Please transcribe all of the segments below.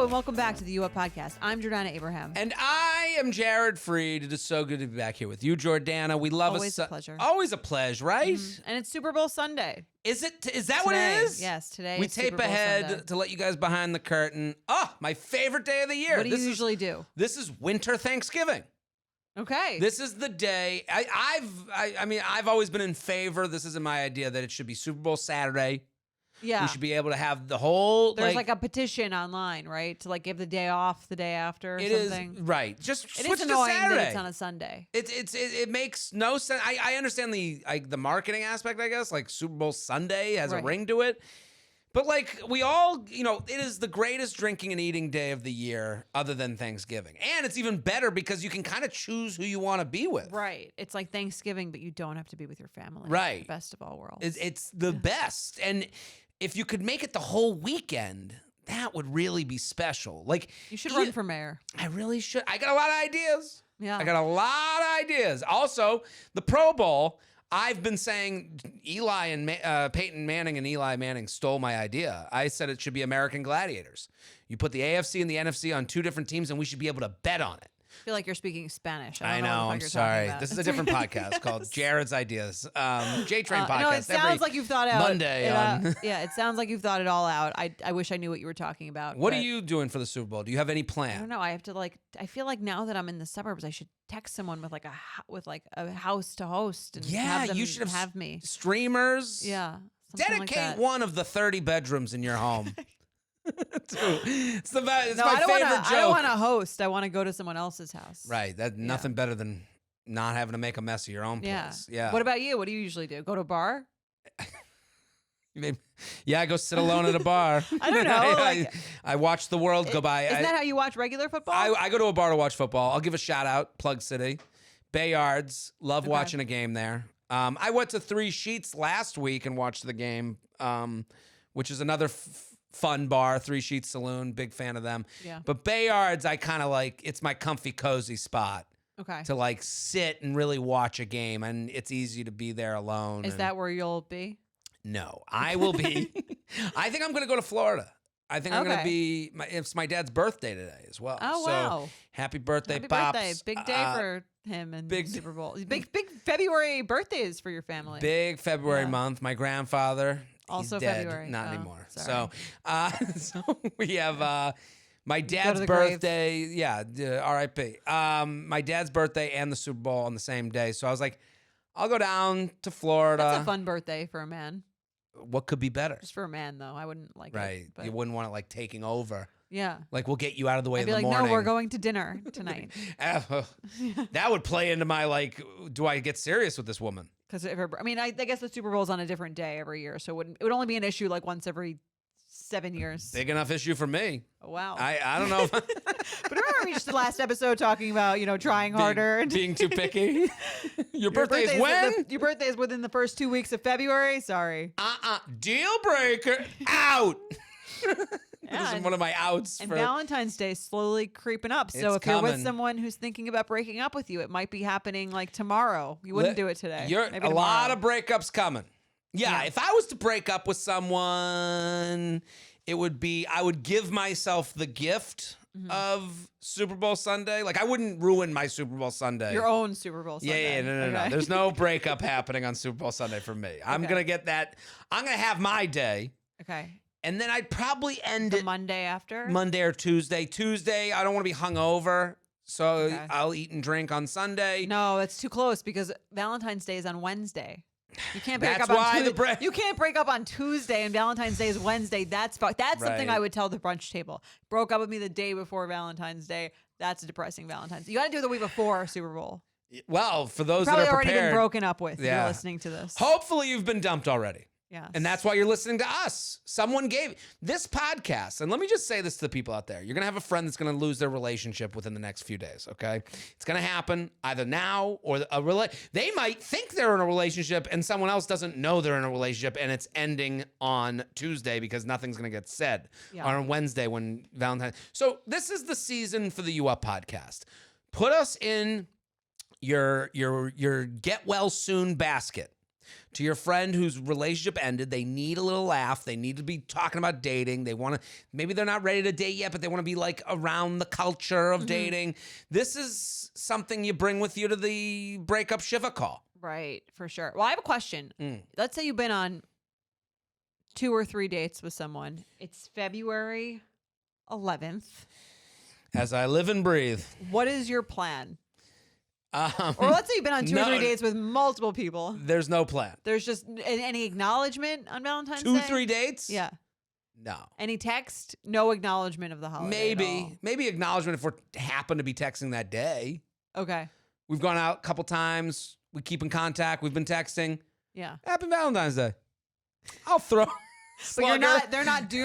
Hello and welcome back to the U Up Podcast. I'm Jordana Abraham. And I am Jared Freed. It is so good to be back here with you, Jordana. We love Always a pleasure. Always a pleasure, right? Mm-hmm. And it's Super Bowl Sunday. Is it? Is that today, what it is? Yes, today we is tape Super Bowl ahead Sunday. to let you guys behind the curtain. Oh, my favorite day of the year. What do you usually do? This is winter Thanksgiving. Okay. This is the day. I've always been in favor. This isn't my idea that it should be Super Bowl Saturday. Yeah. We should be able to have the whole. There's like a petition online, right? To like give the day off the day after or something. It is right. Just it switch is to annoying Saturday. that it's on a Sunday. It makes no sense. I understand the marketing aspect, I guess. Like Super Bowl Sunday has a ring to it. But like we all, it is the greatest drinking and eating day of the year other than Thanksgiving. And it's even better because you can kind of choose who you want to be with. Right. It's like Thanksgiving, but you don't have to be with your family. Right. Best of all worlds. It's the best. And if you could make it the whole weekend, that would really be special. Like you should run for mayor. I really should. I got a lot of ideas. Yeah. I got a lot of ideas. Also, the Pro Bowl, I've been saying Eli and Peyton Manning and Eli Manning stole my idea. I said it should be American Gladiators. You put the AFC and the NFC on two different teams, and we should be able to bet on it. I feel like you're speaking Spanish. I know. I'm sorry. This is a different podcast called Jared's Ideas. J-Train podcast. No, it sounds like you've thought out. Monday. Yeah, it sounds like you've thought it all out. I wish I knew what you were talking about. What are you doing for the Super Bowl? Do you have any plan? I don't know. I have to I feel like now that I'm in the suburbs, I should text someone with a house to host and have them you should have me. Streamers. Yeah. Dedicate one of the 30 bedrooms in your home. It's the best. It's my favorite joke. I don't want to host. I want to go to someone else's house. Right. That's nothing better than not having to make a mess of your own place. Yeah. What about you? What do you usually do? Go to a bar? I go sit alone at a bar. I don't know. I watch the world go by. Isn't that how you watch regular football? I go to a bar to watch football. I'll give a shout out, Plug City, Bayards. Love watching a game there. I went to Three Sheets last week and watched the game, which is another fun bar, Three Sheets Saloon. Big fan of them. Yeah. But Bayards, I kind of like. It's my comfy, cozy spot. Okay. To like sit and really watch a game, and it's easy to be there alone. Is that where you'll be? No, I will be. I think I'm going to go to Florida. I think I'm going to be. It's my dad's birthday today as well. Oh, so, wow. Happy birthday, Happy Pops. birthday. Big day for him and Super Bowl. Big February birthdays for your family. Big February month. My grandfather, also he's dead. February. Not anymore. Sorry. So we have my dad's birthday. Yeah, R.I.P. My dad's birthday and the Super Bowl on the same day. So I was like, I'll go down to Florida. That's a fun birthday for a man. What could be better? Just for a man, though. I wouldn't like it. Right. But You wouldn't want it like taking over. yeah. Like, we'll get you out of the way I'd in be the like, morning. no, we're going to dinner tonight. That would play into my, do I get serious with this woman? Because I guess the Super Bowl's on a different day every year, so it would only be an issue like once every 7 years. Big enough issue for me. Oh, wow. I don't know. But remember we just the last episode talking about, trying harder. And being too picky. Your birthday is when? Your birthday is within the first 2 weeks of February. Sorry. Deal breaker. Out. Yeah, This is one of my outs. And Valentine's Day is slowly creeping up. So if you're with someone who's thinking about breaking up with you, it might be happening like tomorrow. You wouldn't do it today. A lot of breakups coming. Yeah, if I was to break up with someone, it would be, I would give myself the gift of Super Bowl Sunday. Like, I wouldn't ruin my Super Bowl Sunday. Your own Super Bowl Sunday. Yeah, no. There's no breakup happening on Super Bowl Sunday for me. I'm going to get that. I'm going to have my day. Okay. And then I'd probably end it Monday after? Monday or Tuesday. Tuesday, I don't want to be hungover. So I'll eat and drink on Sunday. No, it's too close because Valentine's Day is on Wednesday. You can't break That's up why on You can't break up on Tuesday and Valentine's Day is Wednesday. That's something I would tell the brunch table. Broke up with me the day before Valentine's Day. That's a depressing Valentine's. You got to do it the week before Super Bowl. Well, for those probably that are already prepared, been broken up with. You're listening to this. Hopefully, you've been dumped already. Yes. And that's why you're listening to us. Someone gave this podcast. And let me just say this to the people out there. You're going to have a friend that's going to lose their relationship within the next few days, okay? It's going to happen either now or they might think they're in a relationship and someone else doesn't know they're in a relationship and it's ending on Tuesday because nothing's going to get said on Wednesday when Valentine's. So this is the season for the You Up podcast. Put us in your get well soon basket. To your friend whose relationship ended, they need a little laugh. They need to be talking about dating. They want to, maybe they're not ready to date yet, but they want to be like around the culture of dating. This is something you bring with you to the breakup Shiva call. Right, for sure. Well, I have a question. Let's say you've been on 2 or 3 dates with someone. It's February 11th. As I live and breathe. What is your plan? Or let's say you've been on 2 or 3 dates with multiple people. There's no plan. There's just any acknowledgement on Valentine's Day? 2, 3 dates? Yeah. No. Any text? No acknowledgement of the holiday. Maybe acknowledgement if we happen to be texting that day. Okay. We've gone out a couple times. We keep in contact. We've been texting. Yeah. Happy Valentine's Day. I'll throw. But you're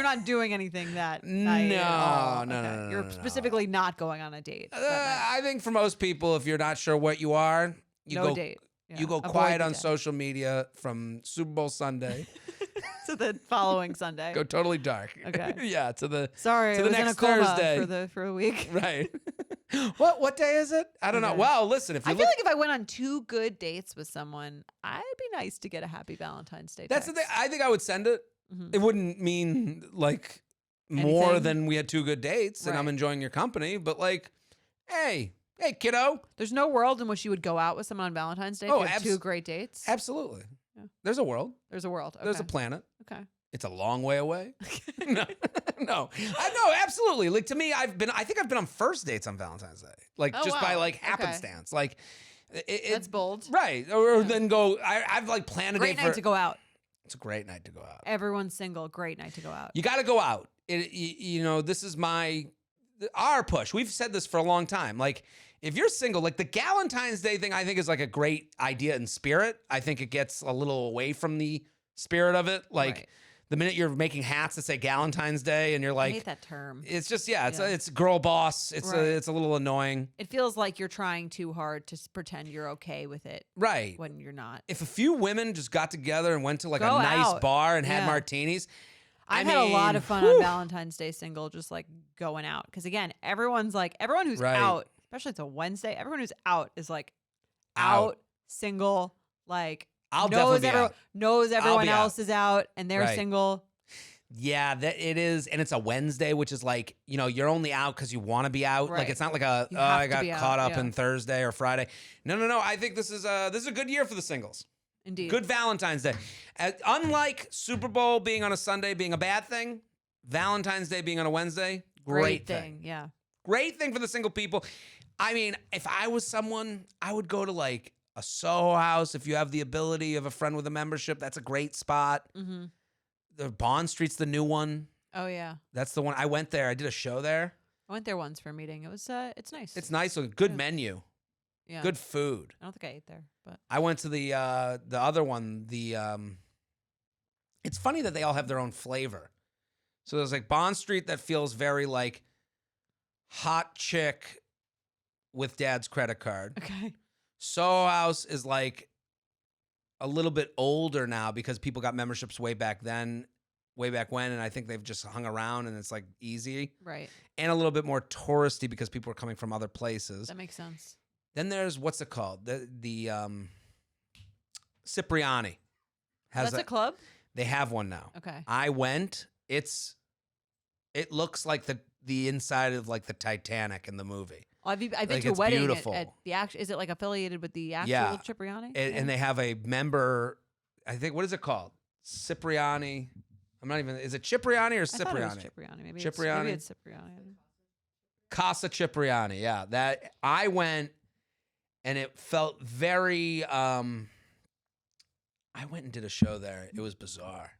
not doing anything that night. No. You're specifically not going on a date. that night. I think for most people, if you're not sure what you are, you No go date. Yeah. you go Avoid quiet the on date. social media from Super Bowl Sunday. To the following Sunday. Go totally dark. Okay. Yeah, to the Sorry, to I the was in a next coma Thursday. for a week. Right. What day is it? I don't know. Okay. Well, listen, if you I look, feel like if I went on 2 good dates with someone, I'd be nice to get a happy Valentine's Day. that's the thing. text. I think I would send it. Mhm. It wouldn't mean like more Anything? than we had 2 good dates and I'm Right. enjoying your company, but like, hey, kiddo. There's no world in which you would go out with someone on Valentine's Day if Oh, you have 2 great dates. Absolutely. Yeah. There's a world. There's a world. Okay. There's a planet. Okay. It's a long way away. No, no, absolutely. Like to me, I think I've been on first dates on Valentine's Day, like Oh, just by wow. like Okay. happenstance, like That's bold. right? Or then go. I've like planned a Great date night for. to go out. It's a great night to go out. Everyone's single. Great night to go out. You got to go out. This is our push. We've said this for a long time. Like, if you're single, like the Galentine's Day thing, I think is like a great idea in spirit. I think it gets a little away from the spirit of it. Like Right. the minute you're making hats that say Galentine's Day, and you're I hate like, that term. it's just it's Yeah. it's girl boss. It's Right. it's a little annoying. It feels like you're trying too hard to pretend you're okay with it Right. when you're not. If a few women just got together and went to like Go a nice out. bar and had Yeah. martinis. I've I had a lot mean, of fun whew. on Valentine's Day single, just like going out. Because again, everyone who's Right. out, especially it's a Wednesday, everyone who's out is like Out. out, single, like I'll knows definitely be out. knows everyone be out. else is out and they're Right. single. Yeah, that it is, and it's a Wednesday, which is like you're only out because you want to be out. Like Right. it's not like a You oh, have I to got be out, caught up yeah. in Thursday or Friday. No. I think this is a good year for the singles. Indeed. Good Valentine's Day. Unlike Super Bowl being on a Sunday being a bad thing, Valentine's Day being on a Wednesday, great thing. Yeah. Great thing for the single people. I mean, if I was someone, I would go to like a Soho House. If you have the ability of a friend with a membership, that's a great spot. Mm-hmm. The Bond Street's the new one. Oh yeah. That's the one. I went there. I did a show there. I went there once for a meeting. It was it's nice. It's nice. A good Yeah. menu. yeah. Good food. I don't think I ate there, but I went to the other one. It's funny that they all have their own flavor. So there's like Bond Street that feels very like hot chick with dad's credit card. okay. Soho House is like a little bit older now because people got memberships way back when, and I think they've just hung around and it's like easy. Right. And a little bit more touristy because people are coming from other places. That makes sense. Then there's what's it called? The Cipriani. That's a club? They have one now. Okay. I went. It looks like the inside of like the Titanic in the movie. Well, I've been Like, to a it's wedding beautiful. at the actual. Is it like affiliated with the actual Yeah. Cipriani? And they have a member. I think what is it called? Cipriani. I'm not even. Is it Cipriani or I thought it was Cipriani? Cipriani. Maybe Cipriani? It's Cipriani. Casa Cipriani. Yeah, that I went, and it felt very. I went and did a show there. It was bizarre.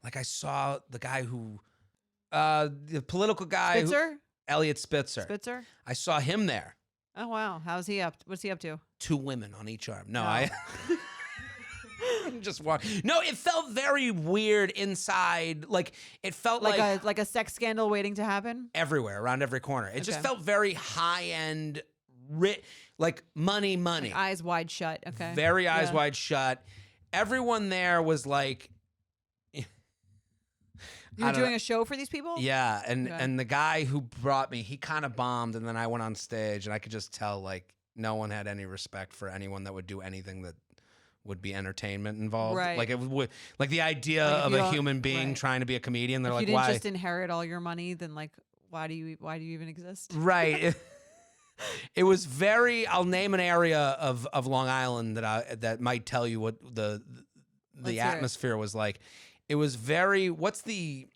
Like I saw the guy who, the political guy, Spitzer? Elliot Spitzer. Spitzer? I saw him there. Oh wow. How's he up? What's he up to? 2 women on each arm. No, No. I just walked. No, it felt very weird inside. Like it felt like a sex scandal waiting to happen? everywhere, around every corner. It just Okay. felt very high end, like money. Like eyes wide shut. Okay. Very eyes Yeah. wide shut. Everyone there was like, You were doing a show for these people? yeah, and Okay. and the guy who brought me, he kind of bombed, and then I went on stage, and I could just tell like no one had any respect for anyone that would do anything that would be entertainment involved. Right. Like it would, like the idea Like if of you a don't- human being right. trying to be a comedian. They're If like, you didn't why? just inherit all your money, then like, why do you even exist? Right. It was very. I'll name an area of Long Island that might tell you what the Let's hear it. atmosphere was like. It was very. What's the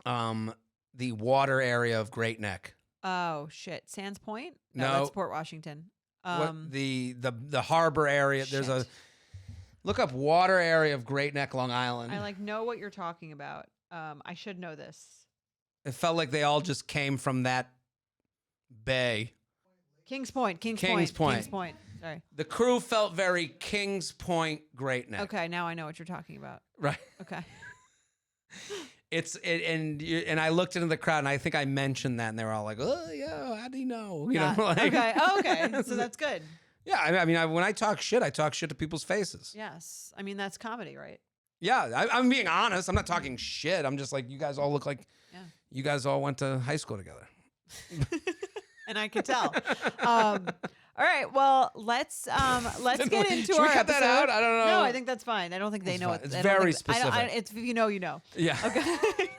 water area of Great Neck? Oh shit, Sands Point? No. That's Port Washington. What the harbor area? There's shit. look up water area of Great Neck, Long Island. I like know what you're talking about. I should know this. It felt like they all just came from that bay. Kings Point. Kings Point. Point. Kings Point. Sorry. The crew felt very Kings Point, Great Neck. Okay, now I know what you're talking about. Right. Okay. And I looked into the crowd and I think I mentioned that and they were all like, "Oh yeah, how do you know?" You know, like, okay. Oh, okay. So that's good. Yeah, I mean, when I talk shit to people's faces. Yes. I mean, that's comedy, right? Yeah, I'm being honest. I'm not talking shit. I'm just like, you guys all look like you guys all went to high school together. And I can tell. All right. Well, let's get into Should our we cut that episode. out? I don't know. No, I think that's fine. I don't think they know fine. it. It's I don't very think- I don't- specific. it's if you know, you know. Yeah. Okay.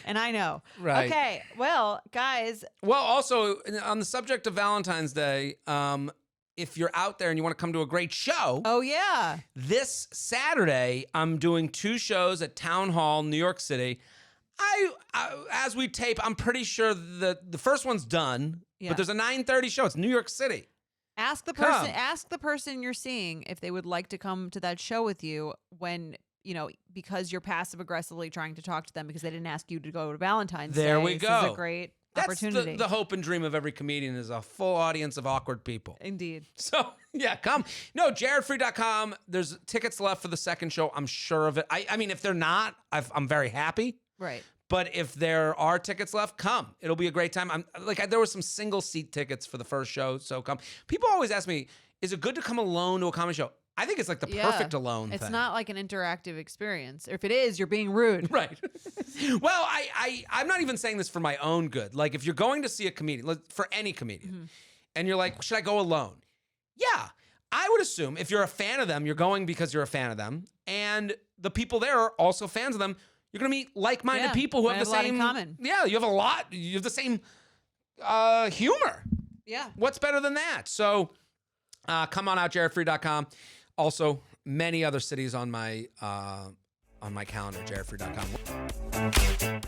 And I know. Right. Okay. Well, guys. Well, also on the subject of Valentine's Day, if you're out there and you want to come to a great show, Oh yeah. this Saturday I'm doing 2 shows at Town Hall, New York City. I as we tape, I'm pretty sure the first one's done, Yeah. but there's a 9:30 show. It's New York City. Ask the Come. person. Ask the person you're seeing if they would like to come to that show with you. When because you're passive aggressively trying to talk to them because they didn't ask you to go to Valentine's Day. There we This is go. a great That's opportunity. the hope and dream of every comedian is a full audience of awkward people. Indeed. So, yeah, come. No, jaredfree.com. There's tickets left for the second show. I'm sure of it. I mean, if they're not, I'm very happy. Right. But if there are tickets left, come. It'll be a great time. There were some single seat tickets for the first show, so come. People always ask me, is it good to come alone to a comedy show? I think it's like the perfect alone It's thing. not like an interactive experience. If it is, you're being rude. Right. Well, I'm not even saying this for my own good. Like, if you're going to see a comedian, for any comedian, and you're like, should I go alone? Yeah. I would assume if you're a fan of them, you're going because you're a fan of them, and the people there are also fans of them. You're going to meet like-minded Yeah, people who might have the have a lot same... in common. Yeah, you have a lot. You have the same humor. Yeah. What's better than that? So come on out, jaredfree.com. Also, many other cities on my calendar, jaredfree.com.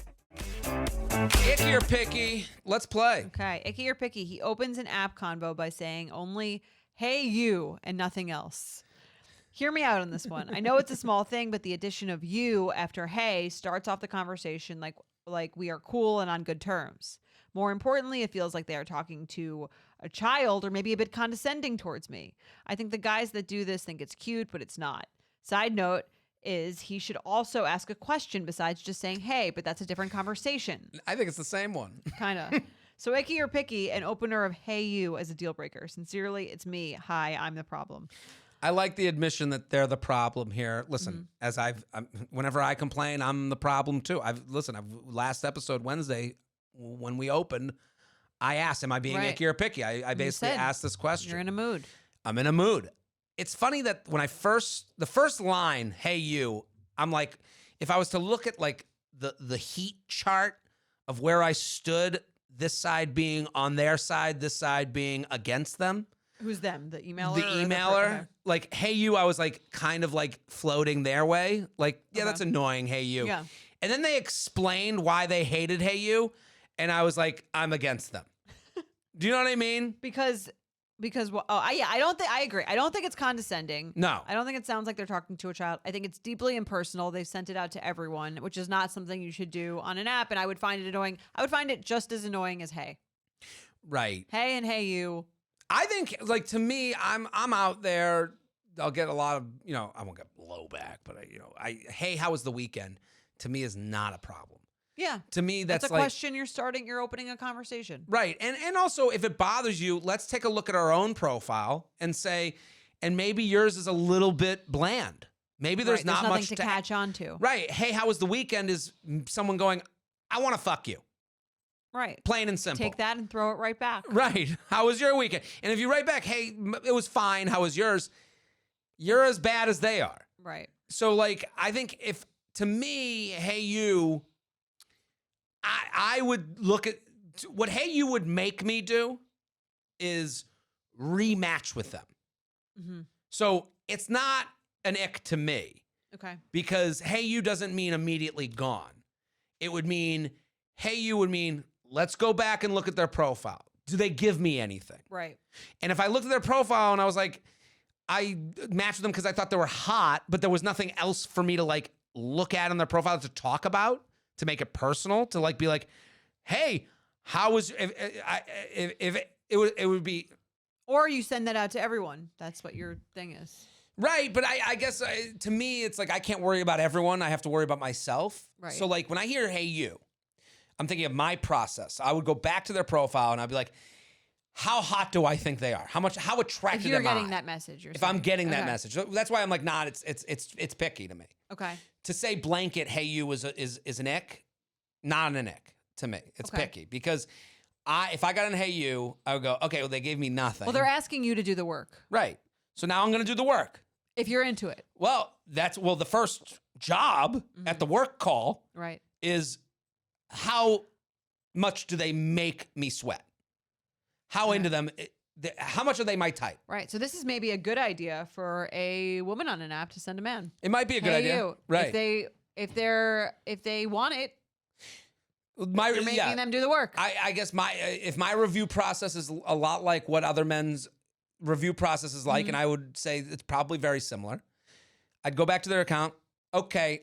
Icky or Picky, let's play. Okay. Icky or Picky. He opens an app convo by saying only, "Hey you," and nothing else. Hear me out on this one. I know it's a small thing, but the addition of "you" after "hey" starts off the conversation like we are cool and on good terms. More importantly, it feels like they are talking to a child or maybe a bit condescending towards me. I think the guys that do this think it's cute, but it's not. Side note is he should also ask a question besides just saying "hey," but that's a different conversation. I think it's the same one. Kind of. So Icky or Picky, an opener of "hey you" as a deal breaker. Sincerely, it's me. Hi, I'm the problem. I like the admission that they're the problem here. Listen, as whenever I complain, I'm the problem too. Last episode Wednesday when we opened, I asked, "Am I being Right. icky or picky?" I basically said asked this question. You're in a mood. I'm in a mood. It's funny that when the first line, "Hey you," I'm like, if I was to look at like the heat chart of where I stood, this side being on their side, this side being against them. Who's them? The emailer? The or emailer, okay. like, "Hey you," I was like kind of like floating their way. Like, yeah, that's annoying, "Hey you." Yeah. And then they explained why they hated "Hey you," and I was like, I'm against them. Do you know what I mean? Because I don't think I agree. I don't think it's condescending. No. I don't think it sounds like they're talking to a child. I think it's deeply impersonal. They've sent it out to everyone, which is not something you should do on an app. And I would find it annoying. I would find it just as annoying as "hey." Right. Hey and "hey you." I think, like, to me, I'm out there. I'll get a lot of, I won't get blowback, but "Hey, how was the weekend?" To me is not a problem. Yeah. To me, that's a like, question you're opening a conversation. right. And also, if it bothers you, let's take a look at our own profile and say, and maybe yours is a little bit bland. Maybe there's Right, not nothing much to catch on to. Right. "Hey, how was the weekend?" is someone going, "I want to fuck you." Right. Plain and simple. Take that and throw it right back. Right. How was your weekend? And if you write back, "Hey, it was fine. How was yours?" you're as bad as they are. Right. So, like, I think if, to me, Hey You, I would look at, what Hey You would make me do is rematch with them. Mm-hmm. So it's not an ick to me Okay. because Hey You doesn't mean immediately gone. It would mean, Hey You would mean, let's go back and look at their profile. Do they give me anything? Right. And if I looked at their profile and I was like, I matched with them because I thought they were hot, but there was nothing else for me to like look at on their profile to talk about, to make it personal, to like be like, hey, how was, if it would be. Or you send that out to everyone. That's what your thing is. Right, but I guess to me, it's like I can't worry about everyone. I have to worry about myself. Right. So like when I hear Hey You, I'm thinking of my process. I would go back to their profile and I'd be like, how hot do I think they are? How attracted If you're am I? getting that message, If I'm getting that Okay. message. So that's why I'm like, nah, it's picky to me. Okay. To say blanket Hey You is an ick, not an ick to me. It's Okay. picky because if I got an Hey You, I would go, okay, well, they gave me nothing. Well, they're asking you to do the work right. So now I'm going to do the work. if you're into it. Well, the first job at the work call Right. is how much do they make me sweat? How into them? How much are they my type? Right. So this is maybe a good idea for a woman on an app to send a man. It might be a good Hey, idea, you. right? If they want it, My you're making them do the work. I guess if my review process is a lot like what other men's review process is like, and I would say it's probably very similar. I'd go back to their account. Okay,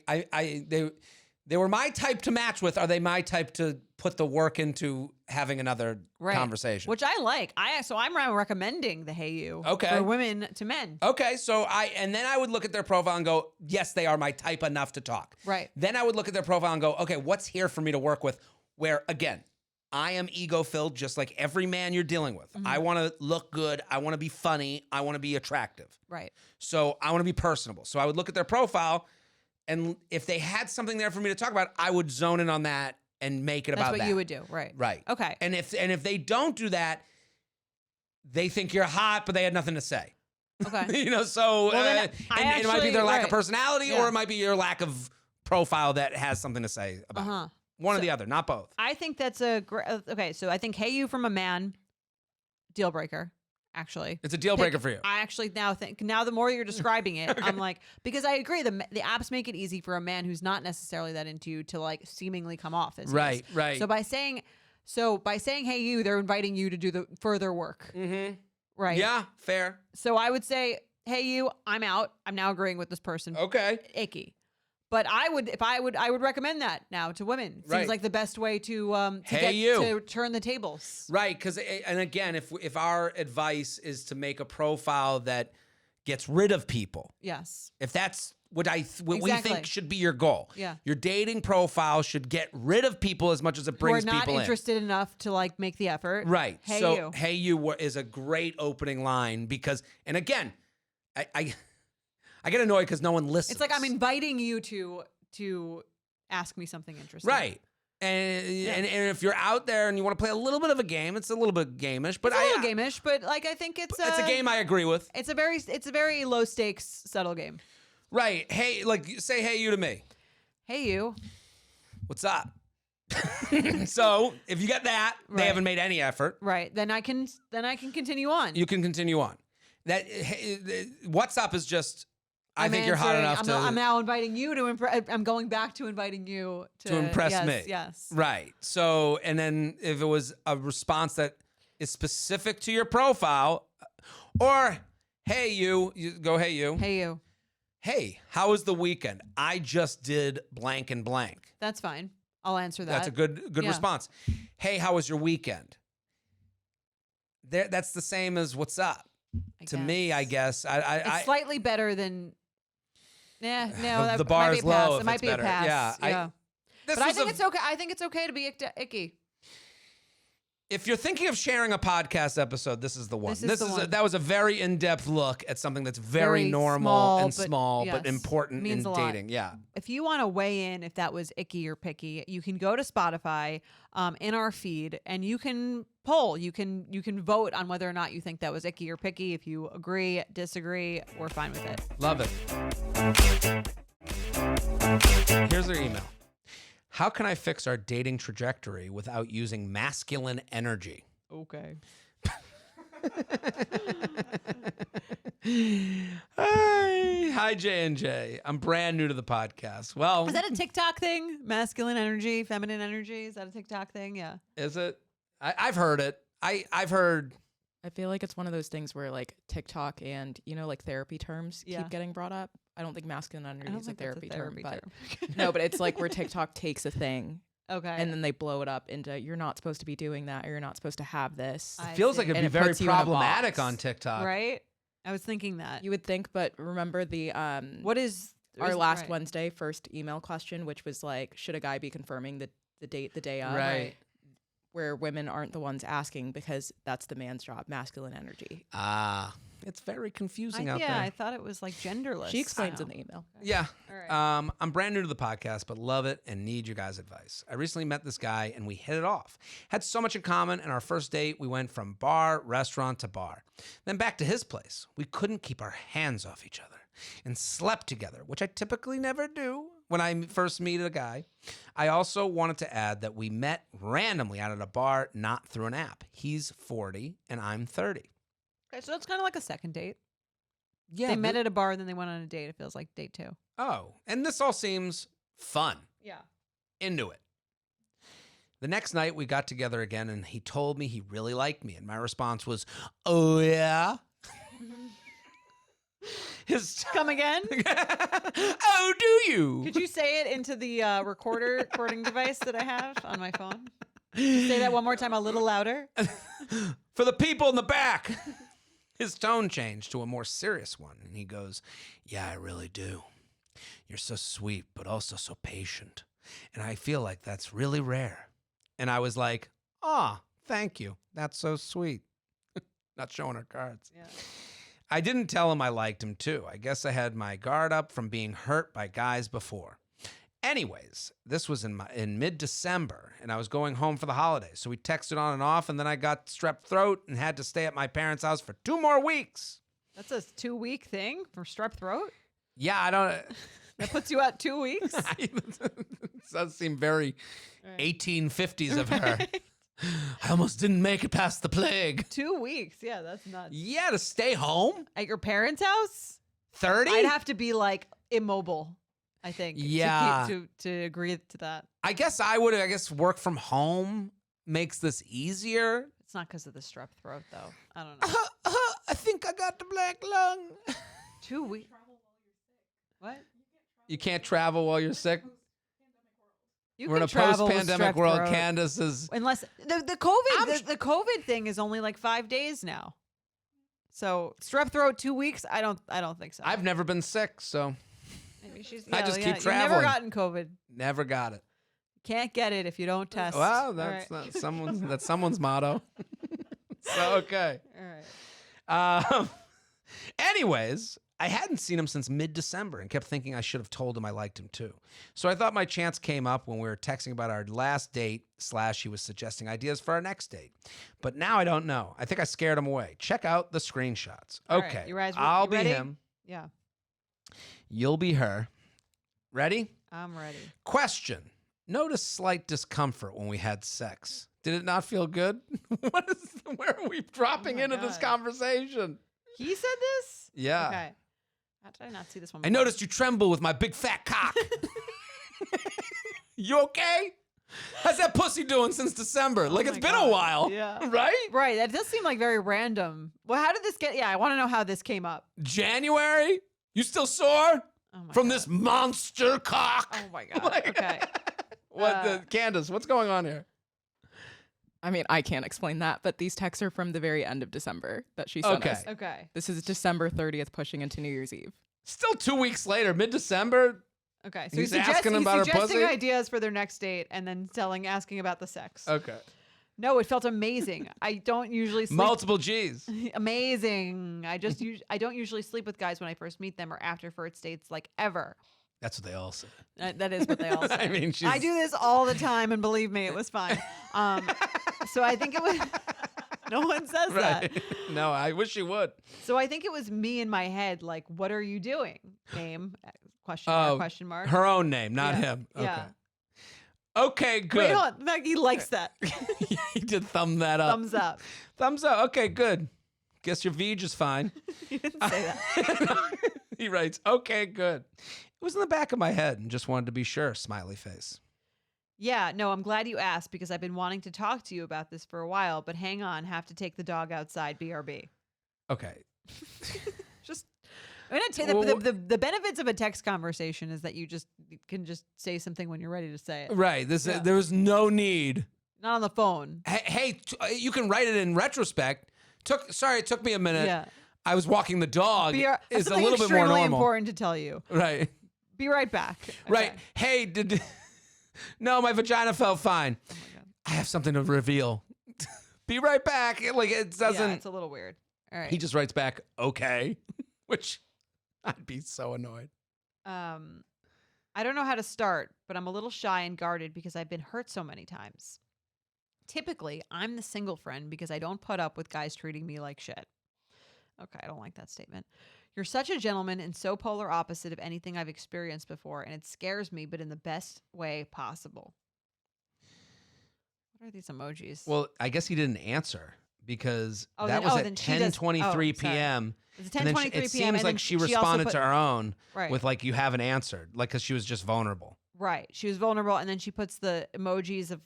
they were my type to match with. Are they my type to put the work into having another conversation? Which I like. So I'm recommending the Hey You Okay. for women to men. Okay, so then I would look at their profile and go, yes, they are my type enough to talk. Right. Then I would look at their profile and go, okay, what's here for me to work with? Where, again, I am ego-filled just like every man you're dealing with. I want to look good. I want to be funny. I want to be attractive. Right. So I want to be personable. So I would look at their profile, and if they had something there for me to talk about, I would zone in on that and make it That's about what that. you would do. Right. Right. Okay. And if they don't do that, they think you're hot, but they had nothing to say. Okay. So Well, then and it might be their lack of personality, Yeah. or it might be your lack of profile that has something to say about it. One or the other, not both. I think that's a great. Okay. So I think Hey You from a man, deal breaker. Actually, It's a deal breaker for you. I actually now think the more you're describing it, I'm like, because I agree, the apps make it easy for a man who's not necessarily that into you to like seemingly come off as he Right, is. right. So by saying Hey You, they're inviting you to do the further work. Mm-hmm. Right. Yeah, fair. So I would say, Hey You, I'm out. I'm now agreeing with this person. Okay. Icky. But I would recommend that now to women. Seems Right. like the best way to Hey You. to turn the tables. Right, because and again, if our advice is to make a profile that gets rid of people, Yes. if that's what we Exactly. think should be your goal, Yeah. your dating profile should get rid of people as much as it Who are brings not people in. interested enough to like make the effort. Right. Hey so You. Hey You is a great opening line because, and again, I get annoyed because no one listens. It's like I'm inviting you to ask me something interesting. Right. And if you're out there and you want to play a little bit of a game, it's a little bit gamish, but It's a little gamish, but like I think it's a game I agree with. It's a very low stakes, subtle game. Right. Hey, like say Hey You to me. Hey You. What's up? So if you get that, they Right. haven't made any effort. Right. Then I can continue on. You can continue on. That what's up is just. I think you're hot enough I'm now inviting you to impress. I'm going back to inviting you to impress yes, me. Yes. Right. So, and then if it was a response that is specific to your profile, or Hey You go Hey You. Hey You. Hey, how was the weekend? I just did blank and blank. That's fine. I'll answer that. That's a good Yeah. response. Hey, how was your weekend? That's the same as what's up. To me, I guess. It's slightly better than. Yeah, no, The that bar might be is a pass. low It if might it's be a better. pass. Yeah, Yeah. This But I was think it's okay. I think it's okay to be icky. If you're thinking of sharing a podcast episode, this is the one. This is the one. That was a very in-depth look at something that's very normal small, and small, but yes, important means in a lot. dating. Yeah. If you want to weigh in, if that was icky or picky, you can go to Spotify in our feed and you can poll. You can vote on whether or not you think that was icky or picky. If you agree, disagree, we're fine with it. Love it. Here's their email. How can I fix our dating trajectory without using masculine energy? Okay. Hi, J&J. I'm brand new to the podcast. Well, Is that a TikTok thing? Masculine energy, feminine energy? Is that a TikTok thing? Yeah. is it? I've heard it. I've heard. I feel like it's one of those things where like TikTok and, like therapy terms Yeah. keep getting brought up. I don't think masculine I energy don't is a think that's therapy, term, but term. no, but it's like where TikTok takes a thing Okay. and then they blow it up into you're not supposed to be doing that or you're not supposed to have this. I It feels see. like it'd And be it very puts you in a problematic box. on TikTok. Right? I was thinking that. You would think, but remember the What is our is- last right. Wednesday first email question, which was like, should a guy be confirming the date the day of? Right. Where women aren't the ones asking because that's the man's job, masculine energy. It's very confusing out Yeah, there. I thought it was like genderless. She explains Oh. in the email. Yeah. All right. I'm brand new to the podcast, but love it and need your guys' advice. I recently met this guy and we hit it off. Had so much in common, and our first date, we went from bar, restaurant to bar. Then back to his place. We couldn't keep our hands off each other and slept together, which I typically never do when I first meet a guy. I also wanted to add that we met randomly out at a bar, not through an app. He's 40 and I'm 30. Okay, so it's kind of like a second date. Yeah. They met at a bar and then they went on a date. It feels like date 2. Oh, and this all seems fun. Yeah. Into it. The next night we got together again and he told me he really liked me. And my response was, oh, yeah? His Come again? oh, do you? Could you say it into the recording device that I have on my phone? Say that one more time, a little louder. For the people in the back. His tone changed to a more serious one. And he goes, yeah, I really do. You're so sweet, but also so patient. And I feel like that's really rare. And I was like, ah, thank you. That's so sweet. Not showing her cards. Yeah. I didn't tell him I liked him too. I guess I had my guard up from being hurt by guys before. Anyways, this was in mid-December, and I was going home for the holidays. So we texted on and off, and then I got strep throat and had to stay at my parents' house for 2 more weeks. That's a 2-week thing for strep throat? Yeah, I don't... That puts you out 2 weeks? It does seem very Right. 1850s of her. I almost didn't make it past the plague. 2 weeks. Yeah, that's nuts. Yeah, to stay home? At your parents' house? 30? I'd have to be like immobile, I think. Yeah. To agree to that. I guess I would, work from home makes this easier. It's not because of the strep throat, though. I don't know. I think I got the black lung. 2 weeks. What? You can't travel while you're sick? You We're in can a travel with post-pandemic strep world. throat. Candace is... Unless the COVID the COVID thing is only like 5 days now. So strep throat 2 weeks? I don't think so. I've never been sick, so Maybe she's, I just keep You've traveling. never gotten COVID. never got it. Can't get it if you don't test. Well, All that's right. not someone's motto. So okay. All right. Anyways, I hadn't seen him since mid-December and kept thinking I should have told him I liked him too. So I thought my chance came up when we were texting about our last date / he was suggesting ideas for our next date. But now I don't know. I think I scared him away. Check out the screenshots. All right, Okay. you guys- I'll you be ready? him. Yeah, You'll be her. Ready? I'm ready. Question. Notice slight discomfort when we had sex. Did it not feel good? Where are we dropping Oh my into this God. conversation? He said this? Yeah. Okay. How did I not see this one? I noticed you tremble with my big fat cock. You okay? How's that pussy doing since December? Like, Oh it's my been God. a while. Yeah. Right? Right. That does seem like very random. Well, how did this get? Yeah, I want to know how this came up. January? You still sore? Oh my From God. this monster cock? Oh my God. Like- Okay. Candace, what's going on here? I mean, I can't explain that, but these texts are from the very end of December that she sent Okay. us. Okay. This is December 30th, pushing into New Year's Eve. Still 2 weeks later, mid-December? Okay. So He's he's asking about her suggesting pussy? ideas for their next date and then asking about the sex. Okay. No, it felt amazing. I don't usually sleep. Multiple G's. Amazing. I don't usually sleep with guys when I first meet them or after first dates, like ever. That's what they all say. That is what they all say. I mean, I do this all the time, and believe me, it was fine. So I think it was. No one says that. No, I wish you would. So I think it was me in my head, like, what are you doing? Name, question mark, question mark. Her own name, not Yeah. him. Okay. Yeah. Okay, good. Wait, hold on. Maggie likes that. He did thumb that up. Thumbs up. Thumbs up. Okay, good. Guess your V'j is fine. You didn't say that. He writes, okay, good. It was in the back of my head and just wanted to be sure. Smiley face. Yeah, no, I'm glad you asked because I've been wanting to talk to you about this for a while, but hang on, have to take the dog outside, BRB. Okay. Just I'm gonna tell you the benefits of a text conversation is that you can just say something when you're ready to say it. Right. There was no need. Not on the phone. Hey, you can write it in retrospect. It took me a minute. Yeah. I was walking the dog. That's Is a something little bit more extremely normal. important to tell you. Right. Be right back. Right. Okay. Hey, no, my vagina felt fine. Oh my God. I have something to reveal. Be right back. Like it doesn't. Yeah, it's a little weird. All right. He just writes back, okay, which I'd be so annoyed. I don't know how to start, but I'm a little shy and guarded because I've been hurt so many times. Typically, I'm the single friend because I don't put up with guys treating me like shit. Okay, I don't like that statement. You're such a gentleman and so polar opposite of anything I've experienced before, and it scares me, but in the best way possible. What are these emojis? Well, I guess he didn't answer because Oh, that then- was oh, at then she does- 10:23 oh, sorry. p.m. It's And then 10:23 it p.m. seems and then like she also responded put- to her own Right. with like, you haven't answered, like, because she was just vulnerable. Right. She was vulnerable, and then she puts the emojis of.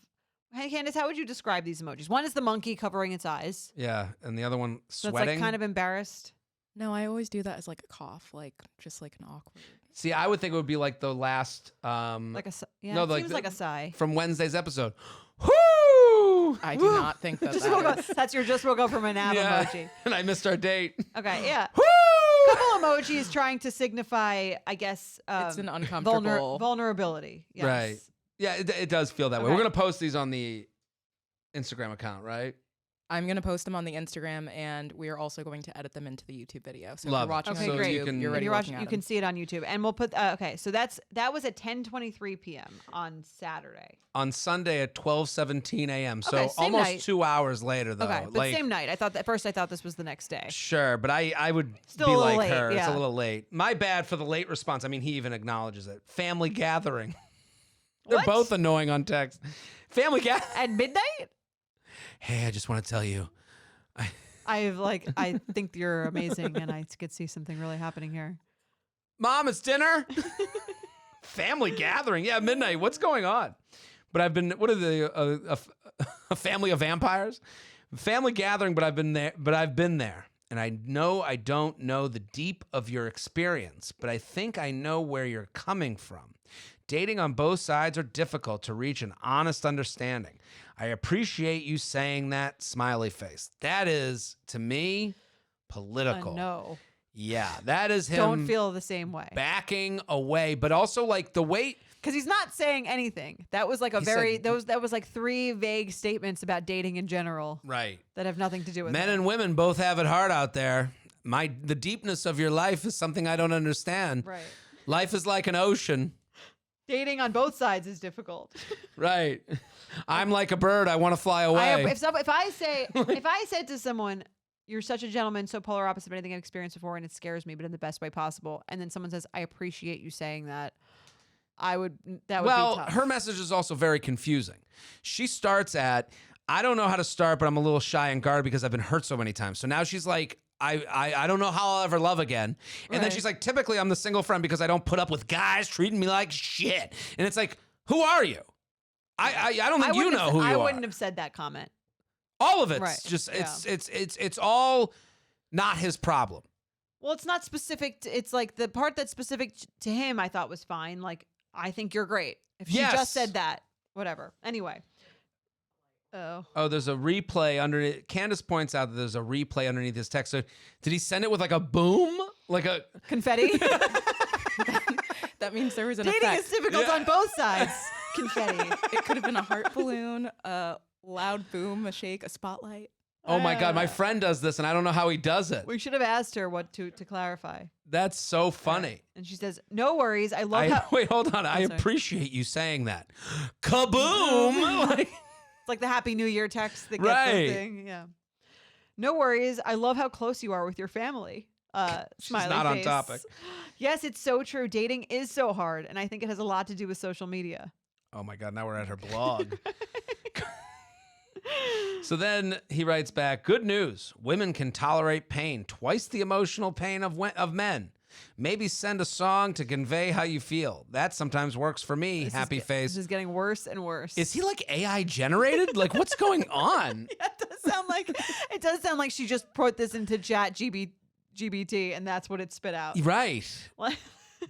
Hey, Candace, how would you describe these emojis? One is the monkey covering its eyes. Yeah, and the other one So sweating. it's like kind of embarrassed. No, I always do that as like a cough, like just like an awkward. See, I would think it would be like the last Like a yeah, no, it like seems the- like a sigh. from Wednesday's episode. Whoo! I do not think that Just that woke up. is. That's your just woke up from a nap Yeah, emoji. and I missed our date. Okay, yeah. Whoo! Couple emojis trying to signify, I guess, It's an uncomfortable. vulnerability. Yes. Right. Yeah, it does feel that way. Okay. We're gonna post these on the Instagram account, right? I'm gonna post them on the Instagram, and we are also going to edit them into the YouTube video. So Love if it. you're watching Okay, on great. YouTube, You can- you're already You're looking watching, at you them. can see it on YouTube, and we'll put. Okay, so that was at 10:23 p.m. on Saturday. On Sunday at 12:17 a.m. So Okay, same almost night. 2 hours later, though. Okay, but same night. At first I thought this was the next day. Sure, but I would Still be a little like late, her. It's yeah. a little late. My bad for the late response. I mean, he even acknowledges it. Family gathering. They're What? both annoying on text. Family gathering. At midnight? Hey, I just want to tell you. I think you're amazing, and I could see something really happening here. Mom, it's dinner. Family gathering. Yeah, midnight. What's going on? But I've been. What are they? A family of vampires? Family gathering. But I've been there. And I know I don't know the deep of your experience, but I think I know where you're coming from. Dating on both sides are difficult to reach an honest understanding. I appreciate you saying that, smiley face. That is, to me, political. No, Yeah, that is him don't feel the same way. backing away, but also like the weight. Because he's not saying anything. That was like a He very said- that was like three vague statements about dating in general Right. that have nothing to do with Men it. and women both have it hard out there. The deepness of your life is something I don't understand. Right. Life is like an ocean. Dating on both sides is difficult. Right. I'm like a bird. I want to fly away. If I said to someone, "You're such a gentleman, so polar opposite of anything I've experienced before, and it scares me, but in the best way possible," and then someone says, "I appreciate you saying that," that would be tough. Her message is also very confusing. She starts at, I don't know how to start, but I'm a little shy and guarded because I've been hurt so many times. So now she's like, I don't know how I'll ever love again. And then Right. she's like, typically I'm the single friend because I don't put up with guys treating me like shit. And it's like, who are you? I don't think you wouldn't know have- who you I are. wouldn't have said that comment. All of it's Right, just yeah. it's all not his problem. Well, it's not specific. It's like the part that's specific to him. I thought was fine. Like, I think you're great. If she Yes. just said that, whatever. Anyway. Oh. Oh, there's a replay underneath. Candace points out that there's a replay underneath his text. So did he send it with like a boom? Like a Confetti. That means there was an Dating effect. is difficult Yeah. on both sides. Confetti. It could have been a heart balloon, Loud boom, a shake, a spotlight. Oh my God, my Uh, friend does this and I don't know how he does it. We should have asked her what to clarify. That's so funny. And she says, "No worries. I love how Wait, hold on. I sorry. appreciate you saying that. Kaboom! Like, it's like the Happy New Year text that gets Right. the thing." Yeah. No worries. I love how close you are with your family. Smiley not on face. topic. Yes, it's so true. Dating is so hard, and I think it has a lot to do with social media. oh my God, now we're at her blog. So then he writes back, good news. Women can tolerate pain, twice the emotional pain of men. Maybe send a song to convey how you feel. That sometimes works for me, happy face. This is getting worse and worse. Is he like AI generated? Like, what's going on? Yeah, it does sound like she just put this into Chat GBT, and that's what it spit out. Right. Like-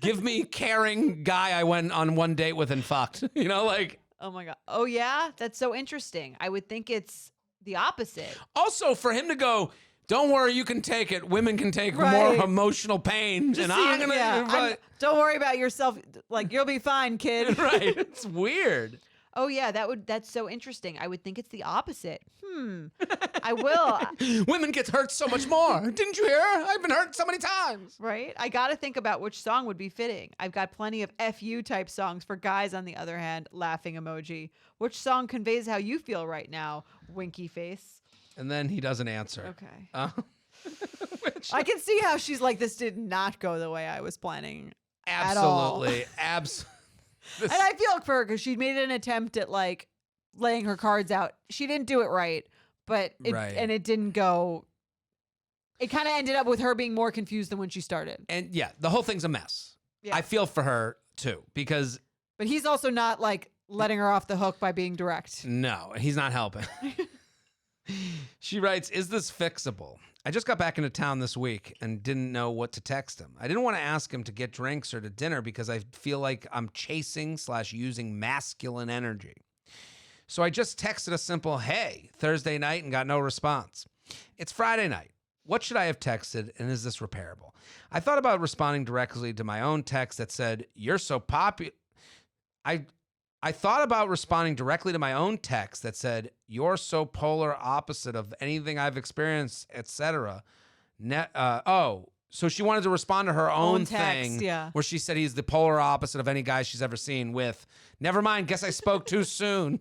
Give me caring guy I went on one date with and fucked. You know, like. Oh my God. Oh yeah, that's so interesting. I would think it's the opposite. Also, for him to go, don't worry, you can take it. Women can take more Right. emotional pain. Just and see I'm it, going yeah. to. Don't worry about yourself. Like, you'll be fine, kid. Right. It's weird. Oh yeah, that's so interesting. I would think it's the opposite. I will. Women get hurt so much more. Didn't you hear? I've been hurt so many times. Right? I got to think about which song would be fitting. I've got plenty of FU type songs for guys, on the other hand, laughing emoji. Which song conveys how you feel right now? Winky face. And then he doesn't answer. Okay. I can see how she's like, this did not go the way I was planning. At all. Absolutely. And I feel for her because she made an attempt at like laying her cards out. She didn't do it right, but Right. and it didn't go. It kind of ended up with her being more confused than when she started. And yeah, the whole thing's a mess. Yeah. I feel for her too, because But he's also not like letting her off the hook by being direct. no, he's not helping. She writes, is this fixable? I just got back into town this week and didn't know what to text him. I didn't want to ask him to get drinks or to dinner because I feel like I'm chasing/using masculine energy. So I just texted a simple, hey, Thursday night, and got no response. It's Friday night. What should I have texted, and is this repairable? I thought about responding directly to my own text that said, you're so popular. I thought about responding directly to my own text that said, you're so polar opposite of anything I've experienced, etc. So she wanted to respond to her own text, thing yeah. where she said he's the polar opposite of any guy she's ever seen with, never mind, guess I spoke too soon.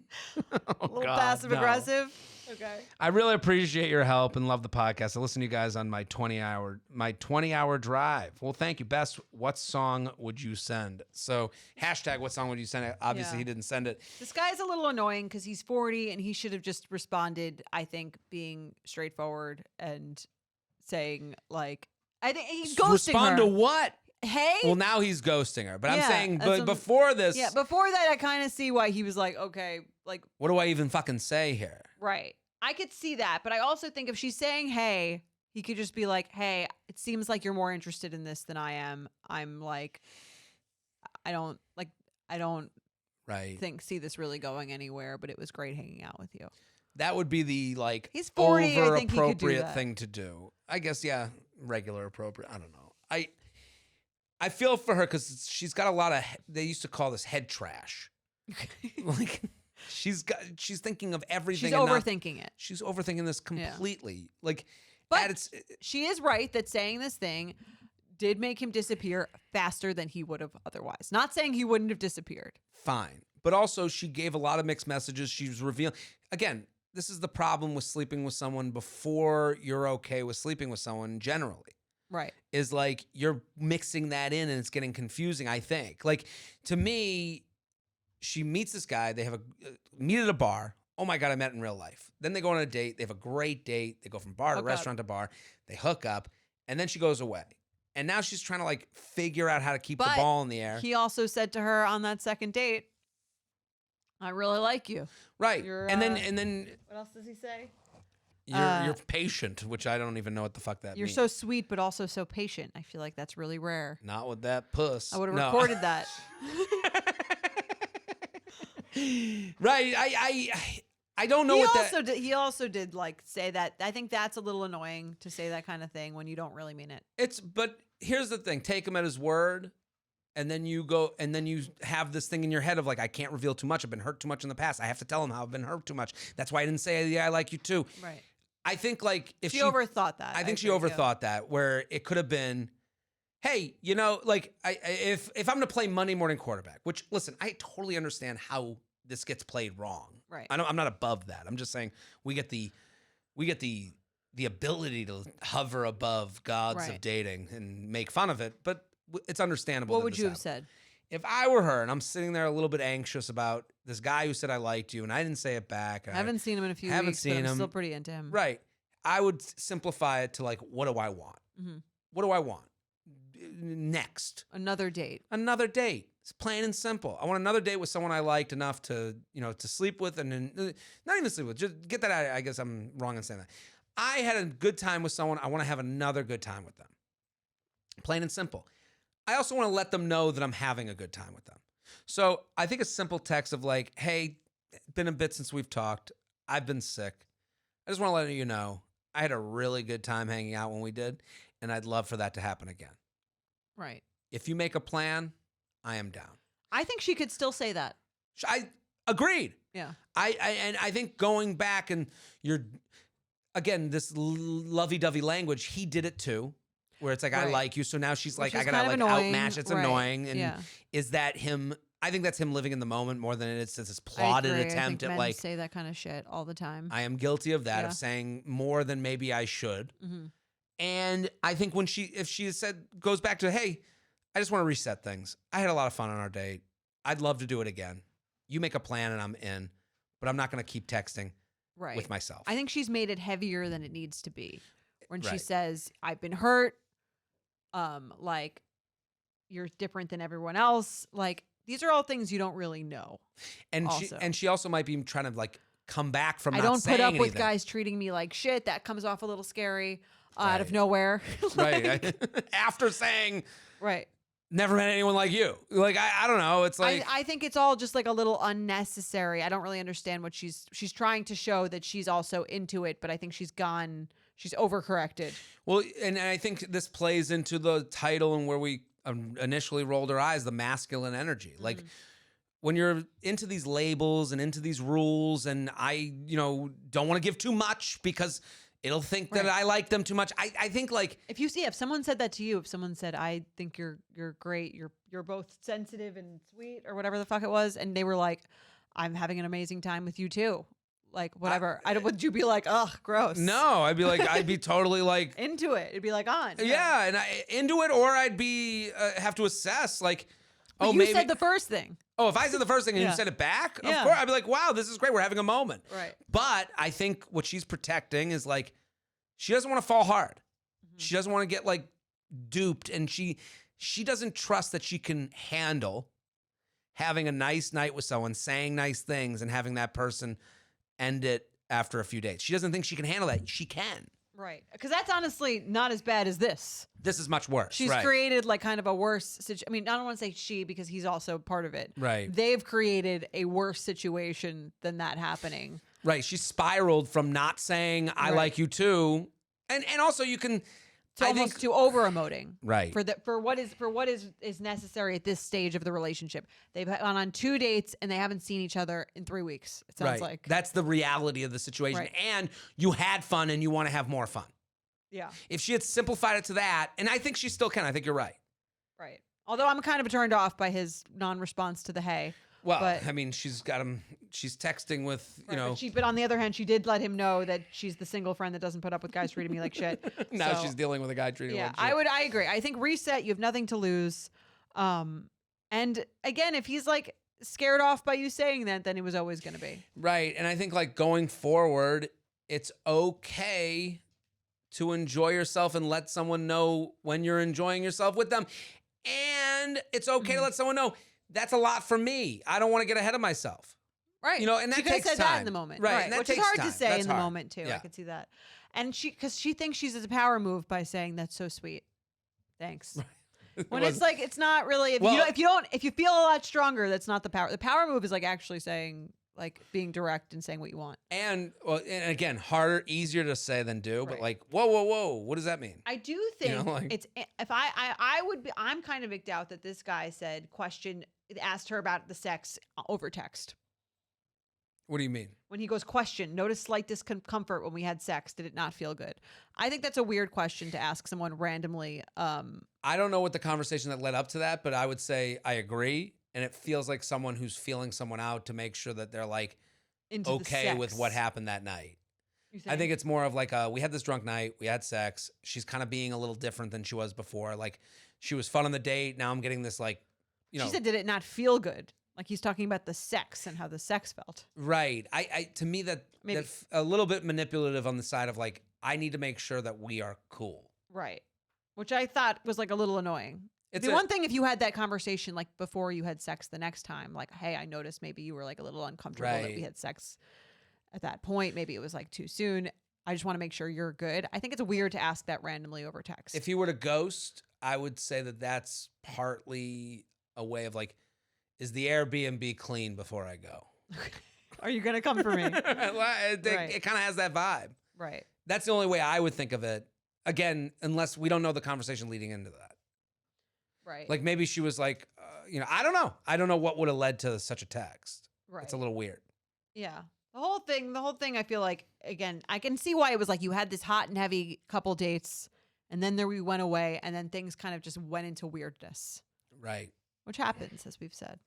A little passive aggressive. Okay. I really appreciate your help and love the podcast. I listen to you guys on my 20-hour drive. Well, thank you. Best, what song would you send? So hashtag what song would you send? Obviously, Yeah. he didn't send it. This guy's a little annoying because he's 40 and he should have just responded, I think, being straightforward and saying, like, I think he's ghosting Respond her. to what? Hey? Well, now he's ghosting her. But I'm Yeah, saying, that's but what- before this, Yeah, before that, I kind of see why he was like, okay, like, what do I even fucking say here? right. I could see that. But I also think if she's saying, hey, he could just be like, hey, it seems like you're more interested in this than I am. I'm like, I don't Right. see this really going anywhere, but it was great hanging out with you. That would be the like He's 40, I over think he could do appropriate that. thing to do. I guess, yeah, regular appropriate. I don't know. I feel for her because she's got a lot of. They used to call this head trash. Like she's thinking of everything. She's and not- overthinking it. She's overthinking this completely. Like, But at its she is right that saying this thing did make him disappear faster than he would have otherwise. Not saying he wouldn't have disappeared. fine. But also, she gave a lot of mixed messages. She was revealing. Again, this is the problem with sleeping with someone before you're okay with sleeping with someone generally. Right. Is like you're mixing that in and it's getting confusing, I think. Like, to me, she meets this guy. They have a meet at a bar. Oh my God, I met in real life. Then they go on a date. They have a great date. They go from bar to Hook up. restaurant to bar. They hook up. And then she goes away. And now she's trying to like figure out how to keep the But ball in the air. He also said to her on that second date, I really like you. Right. You're, and then What else does he say? you're patient, which I don't even know what the fuck that You're means. so sweet, but also so patient. I feel like that's really rare. Not with that puss. I would have No. recorded that. Right. I don't know what He also did like say that. I think that's a little annoying to say that kind of thing when you don't really mean it. But here's the thing. Take him at his word. and then you go and then you have this thing in your head of like, I can't reveal too much. I've been hurt too much in the past. I have to tell him how I've been hurt too much. That's why I didn't say, yeah, I like you too. Right. I think like if She overthought that. I think she agree, yeah. overthought that, where it could have been, hey, you know, like if I'm going to play Monday morning quarterback, which listen, I totally understand how this gets played wrong. Right. I'm not above that. I'm just saying we get the ability to hover above gods of Right. dating and make fun of it, but it's understandable. What that would this you have happened. said? If I were her and I'm sitting there a little bit anxious about this guy who said I liked you and I didn't say it back, I haven't seen him in a few haven't weeks, seen but I'm him. still pretty into him. right, I would simplify it to like, what do I want? Mhm. What do I want? Next, Another date. another date. It's plain and simple. I want another date with someone I liked enough to, to sleep with, and then, not even sleep with. Just get that out. I guess I'm wrong in saying that. I had a good time with someone. I want to have another good time with them. Plain and simple. I also want to let them know that I'm having a good time with them. So I think a simple text of like, hey, been a bit since we've talked. I've been sick. I just want to let you know I had a really good time hanging out when we did, and I'd love for that to happen again. Right. If you make a plan, I am down. I think she could still say that. I agreed. Yeah. I think going back and you're again this lovey-dovey language. He did it too, where it's like I Right. like you. So now she's Which like is I gotta kind like of annoying. outmatch. It's Right. annoying. And Yeah. is that him? I think that's him living in the moment more than it is this I plotted agree. I attempt think at men like say that kind of shit all the time. I am guilty of that Yeah. of saying more than maybe I should. Mm-hmm. And I think if she said goes back to hey, I just want to reset things. I had a lot of fun on our date. I'd love to do it again. You make a plan and I'm in, but I'm not going to keep texting Right. with myself. I think she's made it heavier than it needs to be. When she Right. says, I've been hurt, like you're different than everyone else. Like these are all things you don't really know. and also. she also might be trying to like come back from I not don't saying put up with anything. guys treating me like shit. That comes off a little scary out of Right. nowhere. Right. Like, After saying right. never met anyone like you. Like I don't know. It's like I think it's all just like a little unnecessary. I don't really understand what she's trying to show that she's also into it, but I think she's overcorrected. well, and I think this plays into the title and where we initially rolled our eyes, the masculine energy. Mm-hmm. Like when you're into these labels and into these rules, and I, don't want to give too much because it'll think that Right. I like them too much. I think like If someone said that to you, if someone said, I think you're great, you're both sensitive and sweet or whatever the fuck it was, and they were like, I'm having an amazing time with you too. Like whatever. Would you be like, ugh, gross? no, I'd be totally like Into it. It'd be like on. yeah, and into it, or I'd be have to assess like, But oh, you maybe. said the first thing. If I said the first thing and Yeah. you said it back, of Yeah. course I'd be like, wow, this is great. We're having a moment. Right. But I think what she's protecting is like, she doesn't want to fall hard. Mm-hmm. She doesn't want to get like duped, and she doesn't trust that she can handle having a nice night with someone, saying nice things, and having that person end it after a few days. She doesn't think she can handle that. She can. Right. Because that's honestly not as bad as this. This is much worse. She's right. created like kind of a worse situation. I mean, I don't want to say she because he's also part of it. Right. They've created a worse situation than that happening. Right. She spiraled from not saying I Right. like you too. And also you can To almost to over emoting. Right. For what is necessary at this stage of the relationship. They've gone on 2 dates and they haven't seen each other in 3 weeks. It sounds like. That's the reality of the situation. Right. And you had fun and you want to have more fun. Yeah. If she had simplified it to that, and I think she still can. I think you're right. Right. Although I'm kind of turned off by his non-response to the hey. Well, But- I mean, she's got him. She's texting with, But on the other hand, she did let him know that she's the single friend that doesn't put up with guys treating me like shit. now So, she's dealing with a guy treating her yeah, like shit. I agree. I think reset. You have nothing to lose. And again, if he's like scared off by you saying that, then he was always going to be. Right. And I think like going forward, it's okay to enjoy yourself and let someone know when you're enjoying yourself with them. And it's okay to let someone know that's a lot for me. I don't want to get ahead of myself. Right. And that she could have takes said that in time. the moment. Right, and that Which is takes hard time. to say That's in the hard. moment too. Yeah. I could see that. And because she thinks she's a power move by saying that's so sweet. Thanks. When it's like, it's not really, if you feel a lot stronger, that's not the power. The power move is like actually saying like being direct and saying what you want. And again, easier to say than do, but Right. like, whoa, what does that mean? I do think like- it's if I would be, I'm kind of icked out that this guy asked her about the sex over text. What do you mean? When he goes, notice slight discomfort when we had sex. Did it not feel good? I think that's a weird question to ask someone randomly. I don't know what the conversation that led up to that, but I would say I agree. And it feels like someone who's feeling someone out to make sure that they're like into okay the with sex. what happened that night. You I think it's more of like we had this drunk night, we had sex. She's kind of being a little different than she was before. Like she was fun on the date. Now I'm getting this like, you know. She said, did it not feel good? Like he's talking about the sex and how the sex felt. Right. I to me that a little bit manipulative on the side of like, I need to make sure that we are cool. Right. Which I thought was like a little annoying. It's the one thing if you had that conversation like before you had sex the next time, like, hey, I noticed maybe you were like a little uncomfortable that we Right. had sex at that point. Maybe it was like too soon. I just want to make sure you're good. I think it's weird to ask that randomly over text. If you were to ghost, I would say that that's partly a way of like, is the Airbnb clean before I go? Are you going to come for me? It Right. kind of has that vibe. Right. That's the only way I would think of it. Again, unless we don't know the conversation leading into that. Right. Like maybe she was like, I don't know. I don't know what would have led to such a text. right. It's a little weird. Yeah. The whole thing, I feel like, again, I can see why it was like you had this hot and heavy couple dates and then we went away and then things kind of just went into weirdness, Right. which happens, as we've said.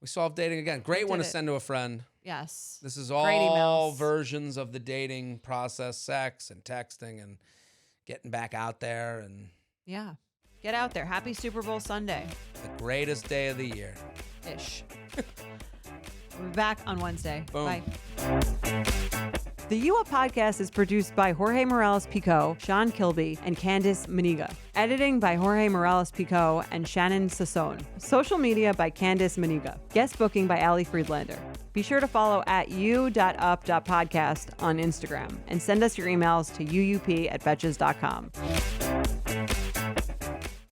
We solved dating again. Great one to did it. send to a friend. Yes. This is Great all emails. versions of the dating process, sex and texting and getting back out there and Yeah. Get out there. Happy Super Bowl Sunday. the greatest day of the year. Ish. We'll be back on Wednesday. Boom. Bye. The You Up podcast is produced by Jorge Morales Pico, Sean Kilby, and Candice Maniga. Editing by Jorge Morales Pico and Shannon Sassone. Social media by Candice Maniga. Guest booking by Ali Friedlander. Be sure to follow at u.up.podcast on Instagram and send us your emails to uup@betches.com.